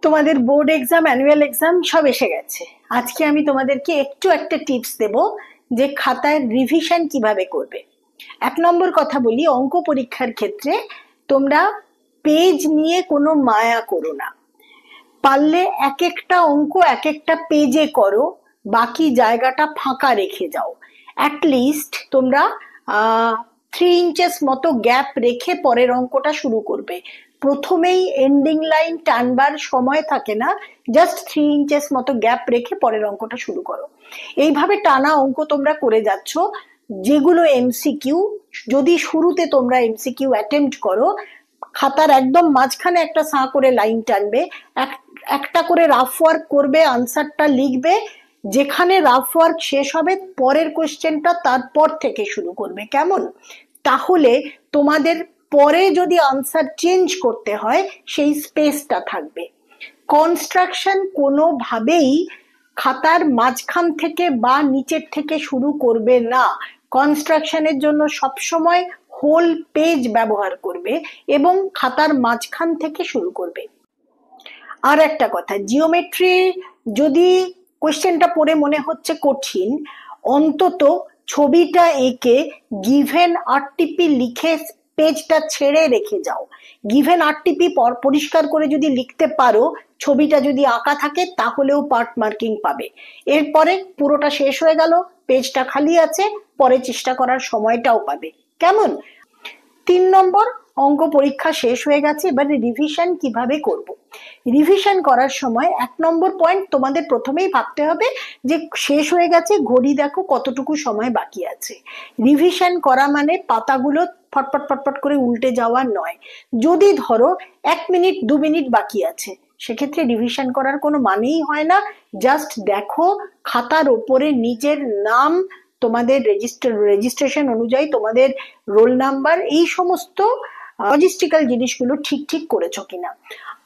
তোমাদের board exam, annual exam সব এসে গেছে। আজকে আমি তোমাদেরকে একটা টিপস দেব যে খাতায় রিভিশন কিভাবে করবে। 1 নম্বর কথা বলি, অঙ্ক পরীক্ষার ক্ষেত্রে তোমরা পেজ নিয়ে কোনো মায়া করো না। পারলে একটা অঙ্ক একটা পেজে করো, বাকি জায়গাটা ফাঁকা রেখে যাও। অ্যাটলিস্ট তোমরা 3 ইঞ্চেস মতো গ্যাপ রেখে পরের অঙ্কটা শুরু করবে। প্রথমেই এন্ডিং লাইন টানবার সময় থাকে না, জাস্ট 3 ইঞ্চেস মতো গ্যাপ রেখে পরের অঙ্কটা শুরু করো। এইভাবে টানা অঙ্ক তোমরা করে যাচ্ছ। যেগুলো এমসিকিউ, যদি শুরুতে তোমরা এমসিকিউ অ্যাটেম্প্ট করো, খাতার একদম মাঝখানে একটা সাঁ করে লাইন টানবে, একটা করে রাফ ওয়ার্ক করবে, আনসারটা লিখবে। যেখানে রাফ ওয়ার্ক শেষ হবে পরের কোশ্চেনটা তারপর থেকে শুরু করবে। কেমন? তাহলে তোমাদের পরে যদি আনসার চেঞ্জ করতে হয় সেই স্পেসটা থাকবে। কনস্ট্রাকশন কোনোভাবেই খাতার মাঝখান থেকে বা নিচের থেকে শুরু করবে না। কনস্ট্রাকশনের জন্য সবসময় হোল পেজ ব্যবহার করবে এবং খাতার মাঝখান থেকে শুরু করবে। আর একটা কথা, জিওমেট্রি যদি কোশ্চেনটা পড়ে মনে হচ্ছে কঠিন, অন্তত ছবিটা এঁকে গিভেন আরটিপি লিখে পেজটা ছেড়ে রেখে যাও। গিভেন আরটিপি পরিষ্কার করে যদি লিখতে পারো, ছবিটা যদি আঁকা থাকে তাহলেও পার্ট মার্কিং পাবে। এরপরে পুরোটা শেষ হয়ে গেল, পেজটা খালি আছে, পরে চেষ্টা করার সময়টাও পাবে। কেমন? 3 নম্বর, অঙ্ক পরীক্ষা শেষ হয়ে গেছে, এবারে রিভিশন কিভাবে করব। রিভিশন করার সময় 1 নম্বর পয়েন্ট তোমাদের প্রথমেই ভাবতে হবে যে শেষ হয়ে গেছে, ঘড়ি দেখো কতটুকু সময় বাকি আছে। রিভিশন করা মানে পাতাগুলো ফটফট ফটফট করে উল্টে যাওয়া নয়। যদি ধরো 1 মিনিট 2 মিনিট বাকি আছে, সেক্ষেত্রে রিভিশন করার কোনো মানেই হয় না। জাস্ট দেখো খাতার ওপরে নিজের নাম, তোমাদের রেজিস্ট্রেশন অনুযায়ী তোমাদের রোল নাম্বার, এই সমস্ত লজিস্টিক্যাল জিনিসগুলো ঠিক ঠিক করেছো কিনা।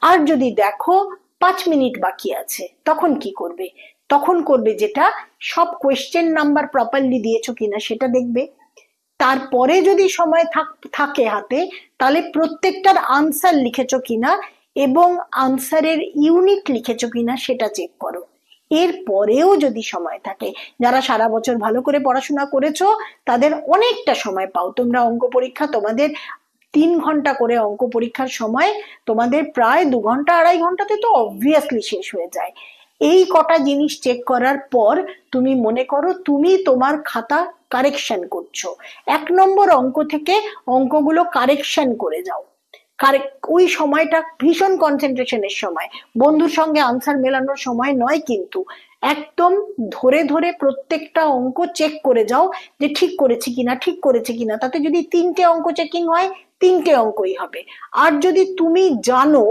আর যদি দেখো 5 মিনিট বাকি আছে, তখন কি করবে? তখন করবে যেটা, সব কোয়েশ্চেন নাম্বার প্রপারলি দিয়েছো কিনা সেটা দেখবে। তারপরে যদি সময় থাকে হাতে, তাহলে প্রত্যেকটার আনসার লিখেছো কিনা এবং আনসারের ইউনিট লিখেছো কিনা সেটা চেক করো। এর পরেও যদি সময় থাকে, যারা সারা বছর ভালো করে পড়াশোনা করেছো তাদের অনেকটা সময় পাও। তোমরা অঙ্ক পরীক্ষা, তোমাদের 3 ঘন্টা করে অঙ্ক পরীক্ষার সময়, তোমাদের প্রায় 2 ঘন্টা 2.5 ঘন্টাতে তো অবভিয়াসলি শেষ হয়ে যায়। এই কটা জিনিস চেক করার পর তুমি মনে করো তুমি তোমার খাতা কারেকশন করছো। 1 নম্বর অঙ্ক থেকে অঙ্কগুলো কারেকশন করে যাও। ওই সময়টা ভীষণ কনসেন্ট্রেশনের সময়, বন্ধুর সঙ্গে আনসার মেলানোর সময় নয়, কিন্তু একদম ধরে ধরে প্রত্যেকটা অঙ্ক চেক করে যাও যে ঠিক করেছি কিনা, ঠিক করেছি কিনা। তাতে যদি 3টে অঙ্ক চেকিং হয়, 3টে অঙ্কই হবে। আর যদি তুমি জানো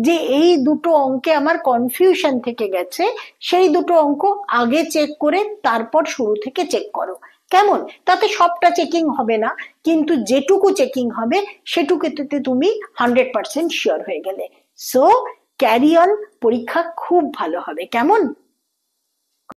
যে এই দুটো অঙ্কে আমার কনফিউশন থেকে গেছে, সেই দুটো অঙ্ক আগে চেক করে তারপর শুরু থেকে চেক করো। কেমন? তাতে সবটা চেকিং হবে না, কিন্তু যেটুকু চেকিং হবে সেটুকুতে তুমি 100% শিওর হয়ে গেলে। সো ক্যারি অন, পরীক্ষা খুব ভালো হবে। কেমন?